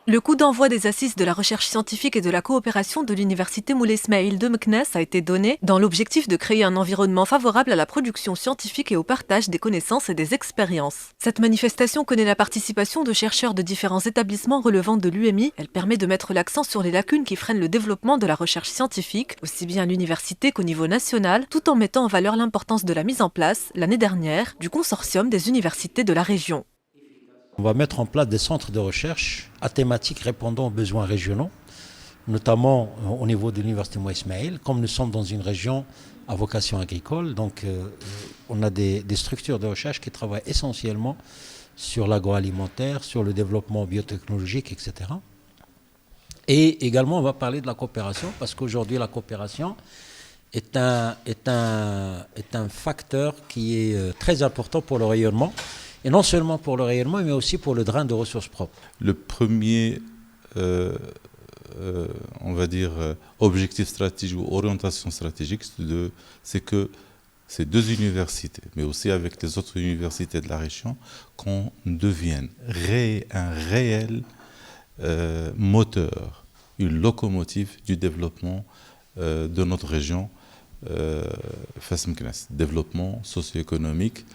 Le coup d'envoi des assises de la recherche scientifique et de la coopération de l'université Moulay Ismail de Meknès a été donné dans l'objectif de créer un environnement favorable à la production scientifique et au partage des connaissances et des expériences. Cette manifestation connaît la participation de chercheurs de différents établissements relevant de l'UMI. Elle permet de mettre l'accent sur les lacunes qui freinent le développement de la recherche scientifique, aussi bien à l'université qu'au niveau national, tout en mettant en valeur l'importance de la mise en place, l'année dernière, du consortium des universités de la région. On va mettre en place des centres de recherche à thématiques répondant aux besoins régionaux, notamment au niveau de l'université Moulay Ismail. Comme nous sommes dans une région à vocation agricole, donc on a des structures de recherche qui travaillent essentiellement sur l'agroalimentaire, sur le développement biotechnologique, etc. Et également, on va parler de la coopération, parce qu'aujourd'hui, la coopération est un facteur qui est très important pour le rayonnement. Et non seulement pour le rayonnement, mais aussi pour le drain de ressources propres. Le premier, on va dire, objectif stratégique ou orientation stratégique, c'est que ces deux universités, mais aussi avec les autres universités de la région, qu'on devienne un réel moteur, une locomotive du développement de notre région, Fès Meknès, développement socio-économique,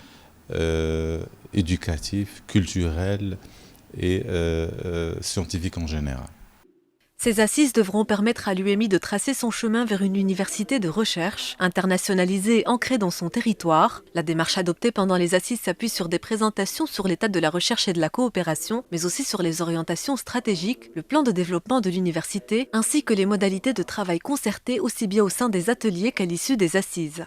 éducatif, culturel et scientifique en général. Ces assises devront permettre à l'UMI de tracer son chemin vers une université de recherche, internationalisée et ancrée dans son territoire. La démarche adoptée pendant les assises s'appuie sur des présentations sur l'état de la recherche et de la coopération, mais aussi sur les orientations stratégiques, le plan de développement de l'université, ainsi que les modalités de travail concerté aussi bien au sein des ateliers qu'à l'issue des assises.